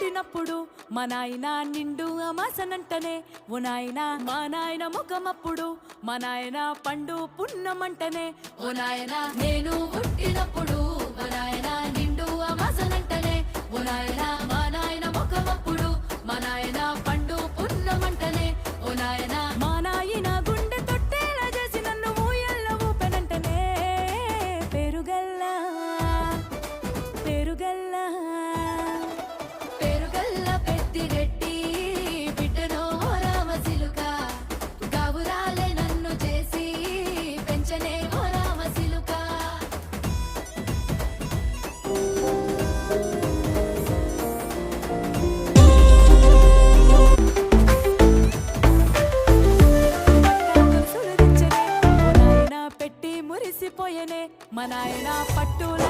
పుట్టినప్పుడు మా నాయన నిండు అమాసనంటనే ఓ నాయన మా నాయన ముఖమప్పుడు మా నాయన పండు పున్నమంటనే ఓ నాయన నేను పుట్టినప్పుడు మా నాయన నిండు అమాసనంటనే ఓ నాయన మా నాయన ముఖమప్పుడు మా నాయన పండు పున్నమంటనే ఓ నాయన మా నాయన గుండె తొట్టేలా చేసి నన్ను ఊయల్ల ఊపెనంటనే పెరుగల్లా పెరుగల్లా పెరుగల్ల పెద్దిరెడ్డి బిడ్డనో రామసిలుక గావురాలే నన్ను చేసి పెంచనే ఓ రామసిలుక పెట్టి మురిసిపోయనే మా నాయన పట్టుల